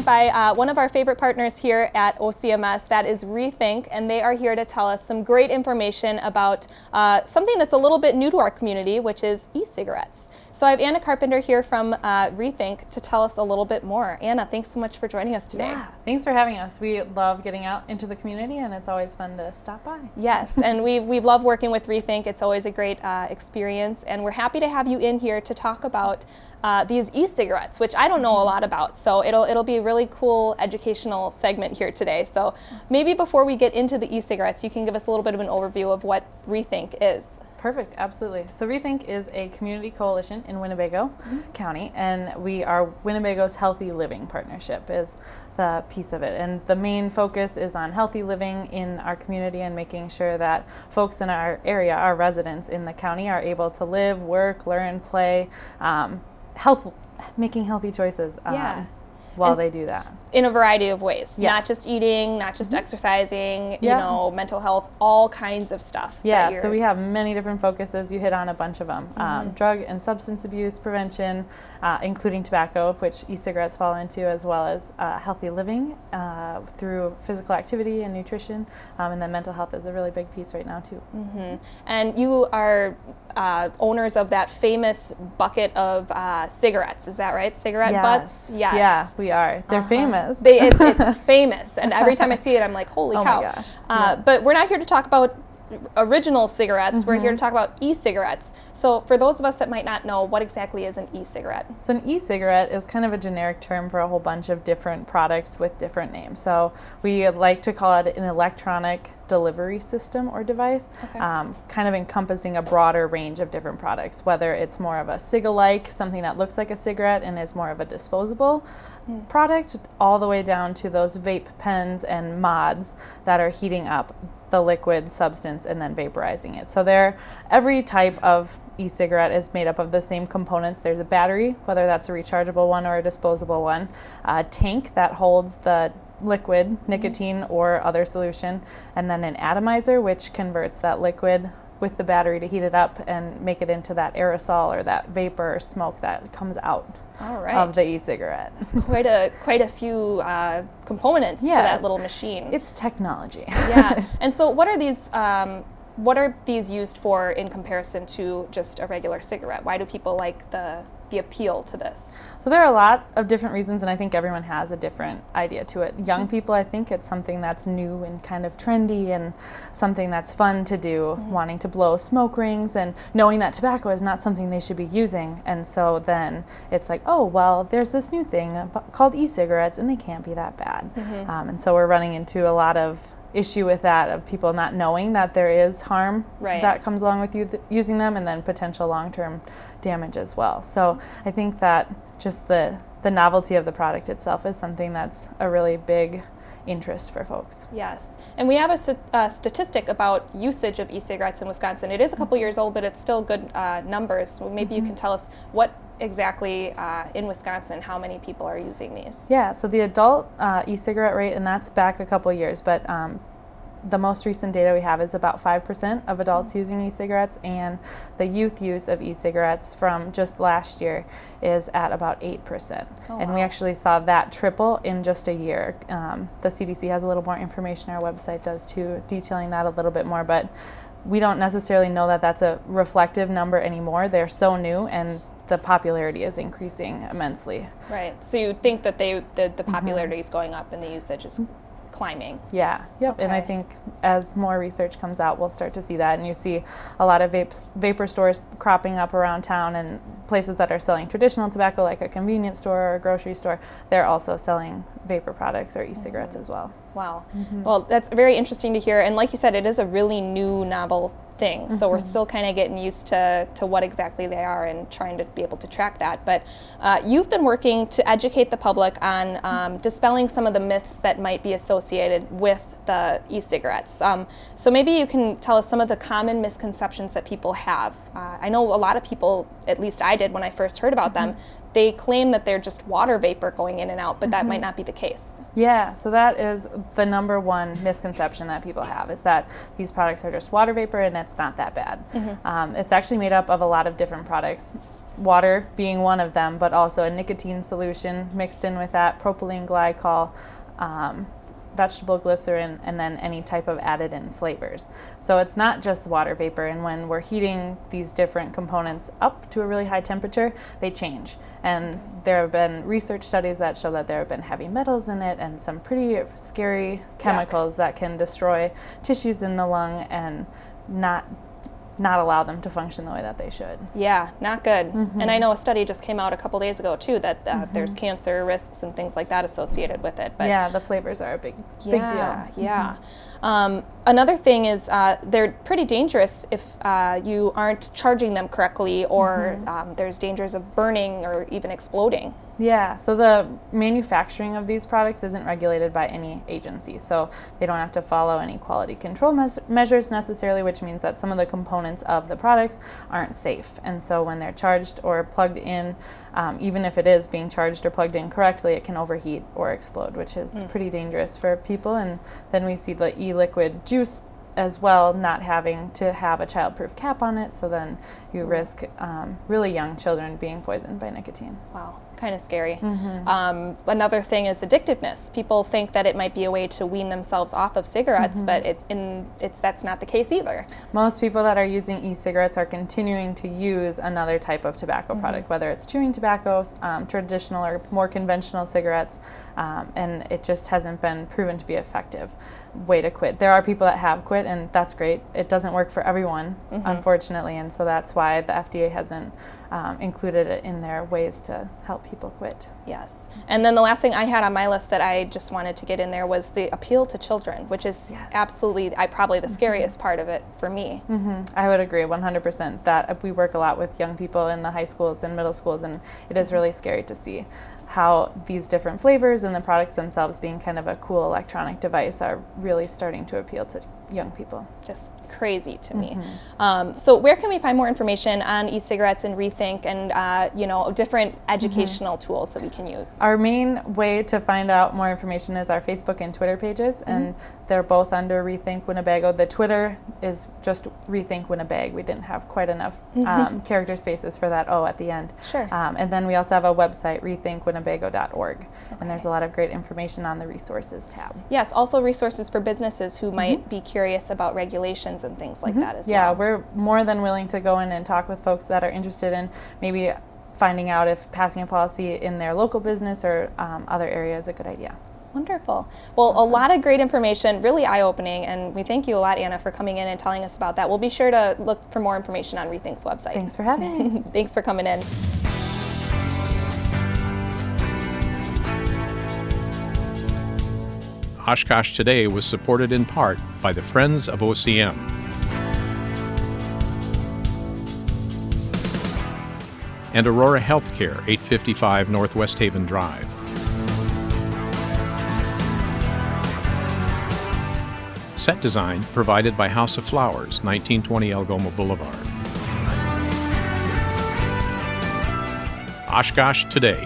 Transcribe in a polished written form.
joined by one of our favorite partners here at OCMS, that is reTH, and they are here to tell us some great information about something that's a little bit new to our community, which is e-cigarettes. So I have Anna Carpenter here from reTH to tell us a little bit more. Anna, thanks so much for joining us today. Yeah, thanks for having us. We love getting out into the community, and it's always fun to stop by. Yes, and we love working with reTH. It's always a great experience, and we're happy to have you in here to talk about these e-cigarettes, which I don't know a lot about. So it'll be a really cool educational segment here today. So maybe before we get into the e-cigarettes, you can give us a little bit of an overview of what reTH is. Perfect, absolutely. So reTH is a community coalition in Winnebago County, and we are Winnebago's Healthy Living Partnership is the piece of it. And the main focus is on healthy living in our community and making sure that folks in our area, our residents in the county, are able to live, work, learn, play, making healthy choices while they do that. In a variety of ways, Yeah. not just eating, not just exercising, you know, mental health, all kinds of stuff. Yeah, so we have many different focuses. You hit on a bunch of them. Drug and substance abuse prevention, including tobacco, which e-cigarettes fall into, as well as healthy living through physical activity and nutrition. And then mental health is a really big piece right now, too. And you are owners of that famous bucket of cigarettes, is that right? Cigarette butts? Yes. Yeah, we are. They're famous. It's famous, and every time I see it, I'm like, holy cow. My gosh. But we're not here to talk about original cigarettes. We're here to talk about e-cigarettes. So for those of us that might not know, what exactly is an e-cigarette? So an e-cigarette is kind of a generic term for a whole bunch of different products with different names. So we like to call it an electronic delivery system or device, kind of encompassing a broader range of different products, whether it's more of a cig-alike, something that looks like a cigarette and is more of a disposable product, all the way down to those vape pens and mods that are heating up the liquid substance and then vaporizing it. So every type of e-cigarette is made up of the same components. There's a battery, whether that's a rechargeable one or a disposable one, a tank that holds the liquid, nicotine or other solution, and then an atomizer, which converts that liquid with the battery to heat it up and make it into that aerosol or that vapor or smoke that comes out of the e-cigarette. It's quite a few components to that little machine. It's technology. Yeah. And so what are these used for in comparison to just a regular cigarette? Why do people like the appeal to this? So there are a lot of different reasons, and I think everyone has a different idea to it. Young people, I think it's something that's new and kind of trendy and something that's fun to do, wanting to blow smoke rings and knowing that tobacco is not something they should be using. And so then it's like, oh, well, there's this new thing called e-cigarettes and they can't be that bad. And so we're running into a lot of issue with that, of people not knowing that there is harm that comes along with using them, and then potential long-term damage as well. So I think that just the novelty of the product itself is something that's a really big interest for folks. Yes, and we have a statistic about usage of e-cigarettes in Wisconsin. It is a couple years old, but it's still good numbers. So maybe you can tell us what exactly in Wisconsin, how many people are using these? Yeah, so the adult e-cigarette rate, and that's back a couple years, but the most recent data we have is about 5% of adults using e-cigarettes, and the youth use of e-cigarettes from just last year is at about 8%. And we actually saw that triple in just a year. The CDC has a little more information, our website does too, detailing that a little bit more, but we don't necessarily know that that's a reflective number anymore. They're so new, and the popularity is increasing immensely. Right, so you think that the popularity is going up and the usage is climbing. Yeah, yep. And I think as more research comes out, we'll start to see that. And you see a lot of vapor stores cropping up around town, and places that are selling traditional tobacco, like a convenience store or a grocery store, they're also selling vapor products or e-cigarettes as well. Wow. Well, that's very interesting to hear. And like you said, it is a really new, novel thing. So we're still kind of getting used to what exactly they are and trying to be able to track that. But you've been working to educate the public on dispelling some of the myths that might be associated with the e-cigarettes. So maybe you can tell us some of the common misconceptions that people have. I know a lot of people, at least I did when I first heard about them, they claim that they're just water vapor going in and out, but that might not be the case. Yeah, so that is the number one misconception that people have, is that these products are just water vapor and it's not that bad. It's actually made up of a lot of different products, water being one of them, but also a nicotine solution mixed in with that, propylene glycol, vegetable glycerin, and then any type of added in flavors. So it's not just water vapor, and when we're heating these different components up to a really high temperature, they change. And there have been research studies that show that there have been heavy metals in it and some pretty scary chemicals that can destroy tissues in the lung and not allow them to function the way that they should. Yeah, not good. And I know a study just came out a couple days ago too that there's cancer risks and things like that associated with it. But yeah, the flavors are a big deal. Yeah. Another thing is they're pretty dangerous if you aren't charging them correctly, or there's dangers of burning or even exploding. Yeah, so the manufacturing of these products isn't regulated by any agency, so they don't have to follow any quality control measures necessarily, which means that some of the components of the products aren't safe. And so when they're charged or plugged in, even if it is being charged or plugged in correctly, it can overheat or explode, which is pretty dangerous for people. And then we see the e-liquid juice as well, not having to have a child-proof cap on it, so then you risk really young children being poisoned by nicotine. Wow, kind of scary. Another thing is addictiveness. People think that it might be a way to wean themselves off of cigarettes, but that's not the case either. Most people that are using e-cigarettes are continuing to use another type of tobacco product, whether it's chewing tobacco, traditional or more conventional cigarettes, and it just hasn't been proven to be effective way to quit. There are people that have quit, and that's great. It doesn't work for everyone, unfortunately, and so that's why the FDA hasn't included it in their ways to help people quit. Yes. And then the last thing I had on my list that I just wanted to get in there was the appeal to children, which is absolutely, probably the scariest part of it for me. I would agree 100% that we work a lot with young people in the high schools and middle schools, and it is really scary to see how these different flavors and the products themselves being kind of a cool electronic device are really starting to appeal to young people. Just crazy to me. So where can we find more information on e-cigarettes and reTH and different educational tools that we can use? Our main way to find out more information is our Facebook and Twitter pages, and they're both under reTH Winnebago. The Twitter is just reTH Winnebago. We didn't have quite enough character spaces for that O at the end. Sure. And then we also have a website, rethinkwinnebago.org, and there's a lot of great information on the resources tab. Yes, also resources for businesses who might be curious about regulations and things like that as well. Yeah, we're more than willing to go in and talk with folks that are interested in maybe finding out if passing a policy in their local business or other area is a good idea. Wonderful. Well, a lot of great information, really eye-opening, and we thank you a lot, Anna, for coming in and telling us about that. We'll be sure to look for more information on reTH's website. Thanks for having me. Thanks for coming in. Oshkosh Today was supported in part by the Friends of OCM. And Aurora Healthcare, 855 Northwest Haven Drive. Set design provided by House of Flowers, 1920 Algoma Boulevard. Oshkosh Today.